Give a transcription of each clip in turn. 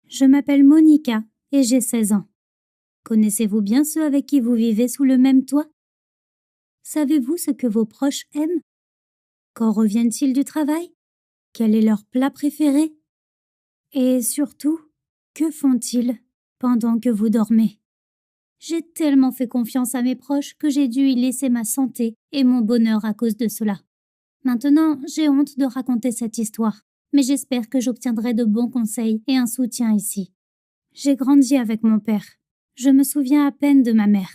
Je m'appelle Monica et j'ai 16 ans. Connaissez-vous bien ceux avec qui vous vivez sous le même toit? Savez-vous ce que vos proches aiment? Quand reviennent-ils du travail? Quel est leur plat préféré? Et surtout, que font-ils pendant que vous dormez? J'ai tellement fait confiance à mes proches que j'ai dû y laisser ma santé et mon bonheur à cause de cela. Maintenant, j'ai honte de raconter cette histoire, mais j'espère que j'obtiendrai de bons conseils et un soutien ici. J'ai grandi avec mon père. Je me souviens à peine de ma mère.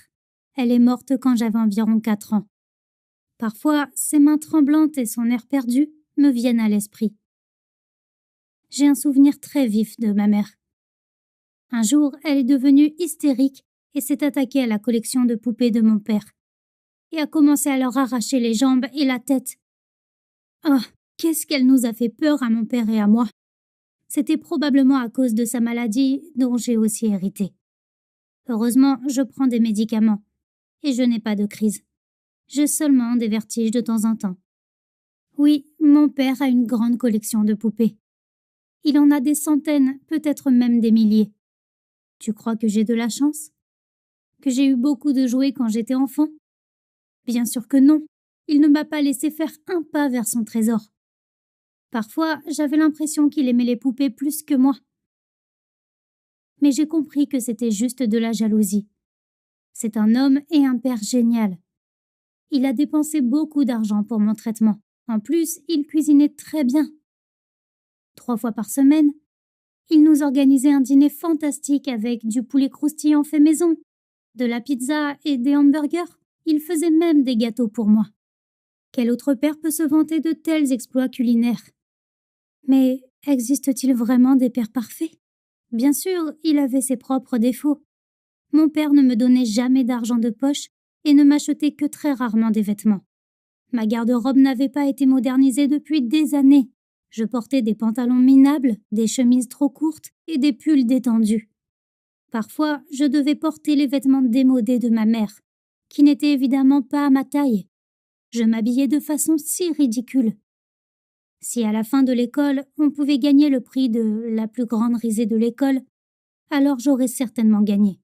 Elle est morte quand j'avais environ 4 ans. Parfois, ses mains tremblantes et son air perdu me viennent à l'esprit. J'ai un souvenir très vif de ma mère. Un jour, elle est devenue hystérique et s'est attaquée à la collection de poupées de mon père et a commencé à leur arracher les jambes et la tête. Oh, qu'est-ce qu'elle nous a fait peur à mon père et à moi! C'était probablement à cause de sa maladie dont j'ai aussi hérité. Heureusement, je prends des médicaments et je n'ai pas de crise. J'ai seulement des vertiges de temps en temps. Oui, mon père a une grande collection de poupées. Il en a des centaines, peut-être même des milliers. Tu crois que j'ai de la chance? Que j'ai eu beaucoup de jouets quand j'étais enfant? Bien sûr que non. Il ne m'a pas laissé faire un pas vers son trésor. Parfois, j'avais l'impression qu'il aimait les poupées plus que moi. Mais j'ai compris que c'était juste de la jalousie. C'est un homme et un père génial. Il a dépensé beaucoup d'argent pour mon traitement. En plus, il cuisinait très bien. 3 fois par semaine, il nous organisait un dîner fantastique avec du poulet croustillant fait maison, de la pizza et des hamburgers. Il faisait même des gâteaux pour moi. Quel autre père peut se vanter de tels exploits culinaires? Mais existe-t-il vraiment des pères parfaits? Bien sûr, il avait ses propres défauts. Mon père ne me donnait jamais d'argent de poche et ne m'achetait que très rarement des vêtements. Ma garde-robe n'avait pas été modernisée depuis des années. Je portais des pantalons minables, des chemises trop courtes et des pulls détendus. Parfois, je devais porter les vêtements démodés de ma mère, qui n'étaient évidemment pas à ma taille. Je m'habillais de façon si ridicule. Si à la fin de l'école, on pouvait gagner le prix de la plus grande risée de l'école, alors j'aurais certainement gagné.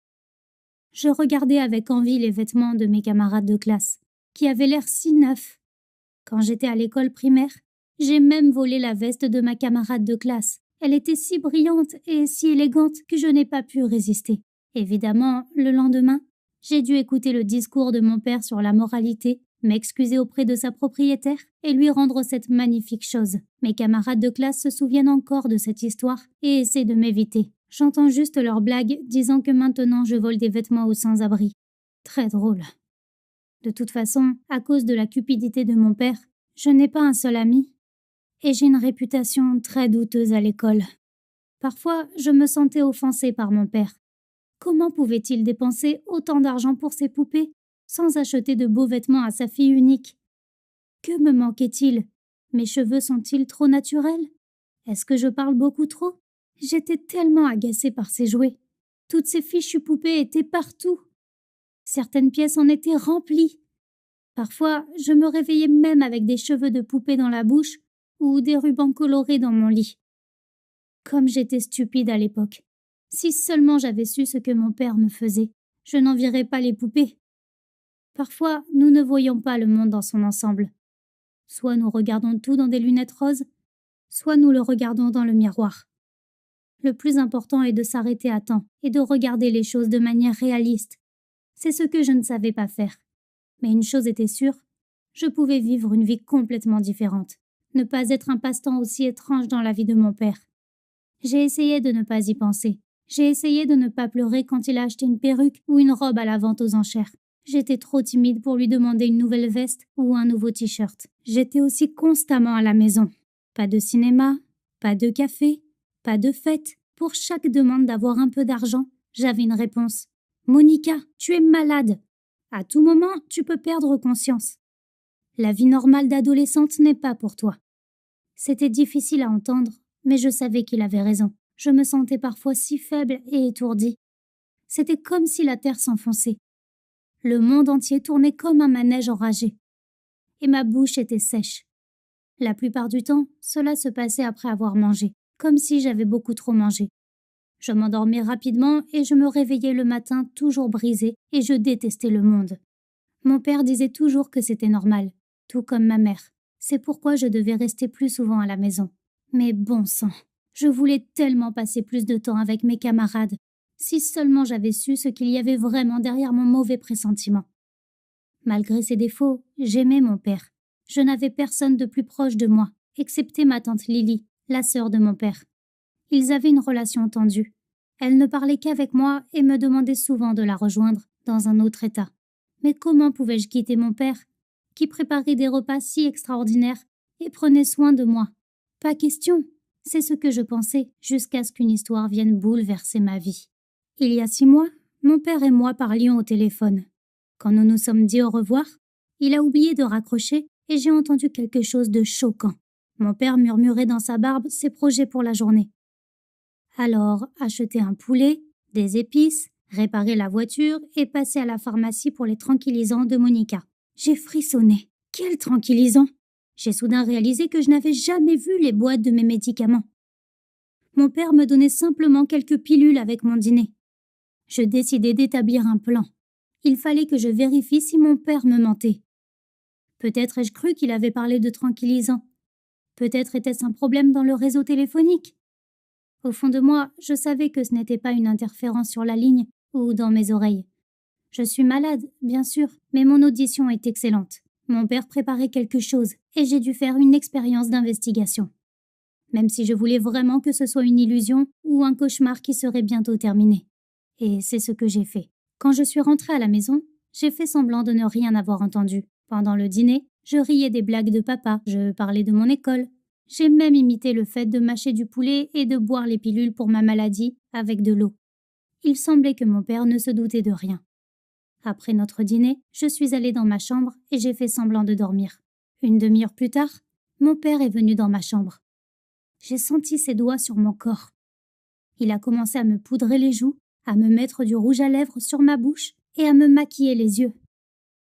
Je regardais avec envie les vêtements de mes camarades de classe, qui avaient l'air si neufs. Quand j'étais à l'école primaire, j'ai même volé la veste de ma camarade de classe. Elle était si brillante et si élégante que je n'ai pas pu résister. Évidemment, le lendemain, j'ai dû écouter le discours de mon père sur la moralité, m'excuser auprès de sa propriétaire et lui rendre cette magnifique chose. Mes camarades de classe se souviennent encore de cette histoire et essaient de m'éviter. J'entends juste leurs blagues disant que maintenant je vole des vêtements aux sans-abri. Très drôle. De toute façon, à cause de la cupidité de mon père, je n'ai pas un seul ami et j'ai une réputation très douteuse à l'école. Parfois, je me sentais offensée par mon père. Comment pouvait-il dépenser autant d'argent pour ses poupées sans acheter de beaux vêtements à sa fille unique? Que me manquait-il? Mes cheveux sont-ils trop naturels? Est-ce que je parle beaucoup trop? J'étais tellement agacée par ces jouets. Toutes ces fichues poupées étaient partout. Certaines pièces en étaient remplies. Parfois, je me réveillais même avec des cheveux de poupée dans la bouche ou des rubans colorés dans mon lit. Comme j'étais stupide à l'époque. Si seulement j'avais su ce que mon père me faisait, je n'envierais pas les poupées. Parfois, nous ne voyons pas le monde dans son ensemble. Soit nous regardons tout dans des lunettes roses, soit nous le regardons dans le miroir. Le plus important est de s'arrêter à temps et de regarder les choses de manière réaliste. C'est ce que je ne savais pas faire. Mais une chose était sûre, je pouvais vivre une vie complètement différente, ne pas être un passe-temps aussi étrange dans la vie de mon père. J'ai essayé de ne pas y penser. J'ai essayé de ne pas pleurer quand il a acheté une perruque ou une robe à la vente aux enchères. J'étais trop timide pour lui demander une nouvelle veste ou un nouveau t-shirt. J'étais aussi constamment à la maison. Pas de cinéma, pas de café, pas de fête. Pour chaque demande d'avoir un peu d'argent, j'avais une réponse. Monica, tu es malade. À tout moment, tu peux perdre conscience. La vie normale d'adolescente n'est pas pour toi. C'était difficile à entendre, mais je savais qu'il avait raison. Je me sentais parfois si faible et étourdie. C'était comme si la terre s'enfonçait. Le monde entier tournait comme un manège enragé. Et ma bouche était sèche. La plupart du temps, cela se passait après avoir mangé, comme si j'avais beaucoup trop mangé. Je m'endormais rapidement et je me réveillais le matin toujours brisée et je détestais le monde. Mon père disait toujours que c'était normal, tout comme ma mère. C'est pourquoi je devais rester plus souvent à la maison. Mais bon sang, je voulais tellement passer plus de temps avec mes camarades. Si seulement j'avais su ce qu'il y avait vraiment derrière mon mauvais pressentiment. Malgré ses défauts, j'aimais mon père. Je n'avais personne de plus proche de moi, excepté ma tante Lily, la sœur de mon père. Ils avaient une relation tendue. Elle ne parlait qu'avec moi et me demandait souvent de la rejoindre dans un autre état. Mais comment pouvais-je quitter mon père, qui préparait des repas si extraordinaires et prenait soin de moi? Pas question. C'est ce que je pensais, jusqu'à ce qu'une histoire vienne bouleverser ma vie. Il y a 6 mois, mon père et moi parlions au téléphone. Quand nous nous sommes dit au revoir, il a oublié de raccrocher et j'ai entendu quelque chose de choquant. Mon père murmurait dans sa barbe ses projets pour la journée. Alors, acheter un poulet, des épices, réparer la voiture et passer à la pharmacie pour les tranquillisants de Monica. J'ai frissonné. Quel tranquillisant! J'ai soudain réalisé que je n'avais jamais vu les boîtes de mes médicaments. Mon père me donnait simplement quelques pilules avec mon dîner. Je décidai d'établir un plan. Il fallait que je vérifie si mon père me mentait. Peut-être ai-je cru qu'il avait parlé de tranquillisants. Peut-être était-ce un problème dans le réseau téléphonique. Au fond de moi, je savais que ce n'était pas une interférence sur la ligne ou dans mes oreilles. Je suis malade, bien sûr, mais mon audition est excellente. Mon père préparait quelque chose et j'ai dû faire une expérience d'investigation. Même si je voulais vraiment que ce soit une illusion ou un cauchemar qui serait bientôt terminé. Et c'est ce que j'ai fait. Quand je suis rentrée à la maison, j'ai fait semblant de ne rien avoir entendu. Pendant le dîner, je riais des blagues de papa, je parlais de mon école. J'ai même imité le fait de mâcher du poulet et de boire les pilules pour ma maladie avec de l'eau. Il semblait que mon père ne se doutait de rien. Après notre dîner, je suis allée dans ma chambre et j'ai fait semblant de dormir. Une demi-heure plus tard, mon père est venu dans ma chambre. J'ai senti ses doigts sur mon corps. Il a commencé à me poudrer les joues, à me mettre du rouge à lèvres sur ma bouche et à me maquiller les yeux.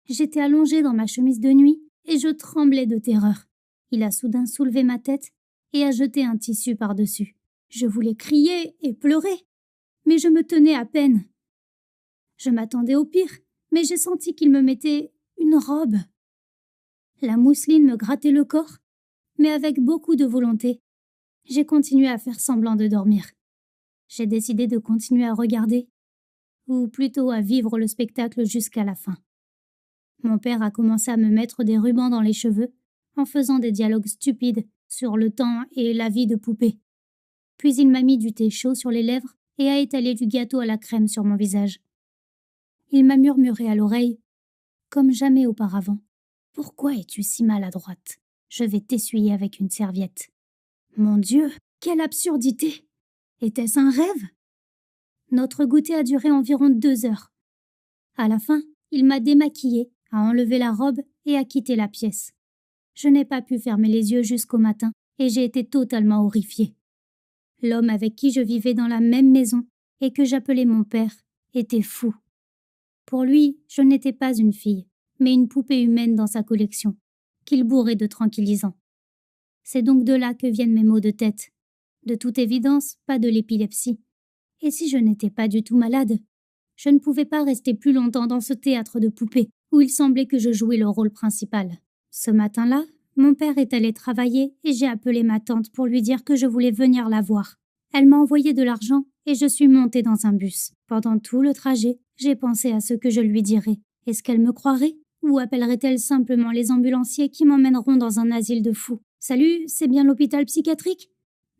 J'étais allongée dans ma chemise de nuit et je tremblais de terreur. Il a soudain soulevé ma tête et a jeté un tissu par-dessus. Je voulais crier et pleurer, mais je me tenais à peine. Je m'attendais au pire, mais j'ai senti qu'il me mettait une robe. La mousseline me grattait le corps, mais avec beaucoup de volonté. J'ai continué à faire semblant de dormir. J'ai décidé de continuer à regarder, ou plutôt à vivre le spectacle jusqu'à la fin. Mon père a commencé à me mettre des rubans dans les cheveux, en faisant des dialogues stupides sur le temps et la vie de poupée. Puis il m'a mis du thé chaud sur les lèvres et a étalé du gâteau à la crème sur mon visage. Il m'a murmuré à l'oreille, comme jamais auparavant. « Pourquoi es-tu si maladroite? Je vais t'essuyer avec une serviette. » Mon Dieu, quelle absurdité! Était-ce un rêve? Notre goûter a duré environ 2 heures. À la fin, il m'a démaquillée, a enlevé la robe et a quitté la pièce. Je n'ai pas pu fermer les yeux jusqu'au matin et j'ai été totalement horrifiée. L'homme avec qui je vivais dans la même maison et que j'appelais mon père était fou. Pour lui, je n'étais pas une fille, mais une poupée humaine dans sa collection, qu'il bourrait de tranquillisants. C'est donc de là que viennent mes maux de tête. De toute évidence, pas de l'épilepsie. Et si je n'étais pas du tout malade? Je ne pouvais pas rester plus longtemps dans ce théâtre de poupées, où il semblait que je jouais le rôle principal. Ce matin-là, mon père est allé travailler et j'ai appelé ma tante pour lui dire que je voulais venir la voir. Elle m'a envoyé de l'argent et je suis montée dans un bus. Pendant tout le trajet, j'ai pensé à ce que je lui dirais. Est-ce qu'elle me croirait? Ou appellerait-elle simplement les ambulanciers qui m'emmèneront dans un asile de fous? « Salut, c'est bien l'hôpital psychiatrique?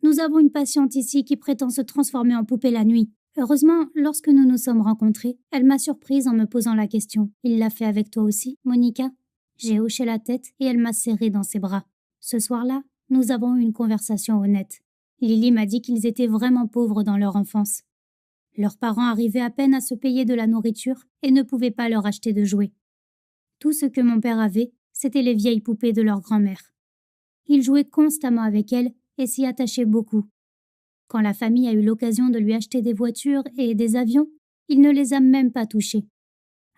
Nous avons une patiente ici qui prétend se transformer en poupée la nuit. » Heureusement, lorsque nous nous sommes rencontrés, elle m'a surprise en me posant la question. « Il l'a fait avec toi aussi, Monica ?» J'ai hoché la tête et elle m'a serrée dans ses bras. Ce soir-là, nous avons eu une conversation honnête. Lily m'a dit qu'ils étaient vraiment pauvres dans leur enfance. Leurs parents arrivaient à peine à se payer de la nourriture et ne pouvaient pas leur acheter de jouets. Tout ce que mon père avait, c'était les vieilles poupées de leur grand-mère. Il jouait constamment avec elles et s'y attachait beaucoup. Quand la famille a eu l'occasion de lui acheter des voitures et des avions, il ne les a même pas touchés.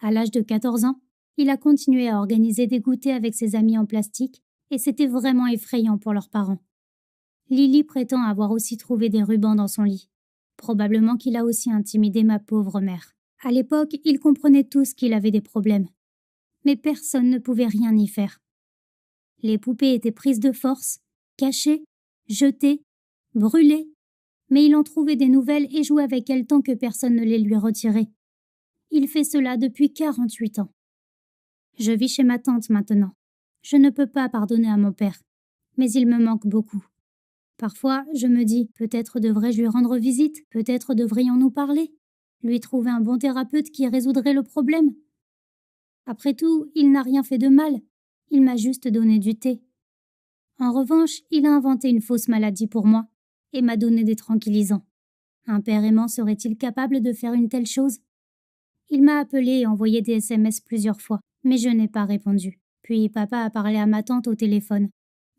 À l'âge de 14 ans, il a continué à organiser des goûters avec ses amis en plastique et c'était vraiment effrayant pour leurs parents. Lily prétend avoir aussi trouvé des rubans dans son lit. Probablement qu'il a aussi intimidé ma pauvre mère. À l'époque, ils comprenaient tous qu'il avait des problèmes. Mais personne ne pouvait rien y faire. Les poupées étaient prises de force, cachées, jetées, brûlées, mais il en trouvait des nouvelles et jouait avec elles tant que personne ne les lui retirait. Il fait cela depuis 48 ans. Je vis chez ma tante maintenant. Je ne peux pas pardonner à mon père, mais il me manque beaucoup. Parfois, je me dis, peut-être devrais-je lui rendre visite, peut-être devrions-nous parler, lui trouver un bon thérapeute qui résoudrait le problème. Après tout, il n'a rien fait de mal, il m'a juste donné du thé. En revanche, il a inventé une fausse maladie pour moi et m'a donné des tranquillisants. Un père aimant serait-il capable de faire une telle chose? Il m'a appelé et envoyé des SMS plusieurs fois, mais je n'ai pas répondu. Puis papa a parlé à ma tante au téléphone.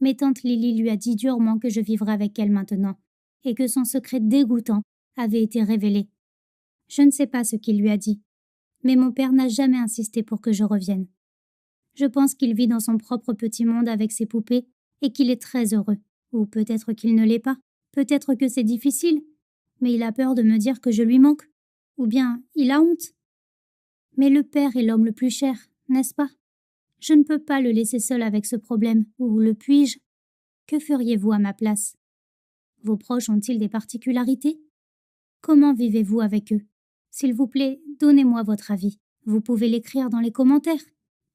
Mais tante Lily lui a dit durement que je vivrais avec elle maintenant, et que son secret dégoûtant avait été révélé. Je ne sais pas ce qu'il lui a dit, mais mon père n'a jamais insisté pour que je revienne. Je pense qu'il vit dans son propre petit monde avec ses poupées et qu'il est très heureux. Ou peut-être qu'il ne l'est pas. Peut-être que c'est difficile, mais il a peur de me dire que je lui manque. Ou bien il a honte. Mais le père est l'homme le plus cher, n'est-ce pas? Je ne peux pas le laisser seul avec ce problème, ou le puis-je? Que feriez-vous à ma place? Vos proches ont-ils des particularités? Comment vivez-vous avec eux? S'il vous plaît, donnez-moi votre avis. Vous pouvez l'écrire dans les commentaires.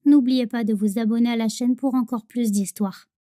N'oubliez pas de vous abonner à la chaîne pour encore plus d'histoires.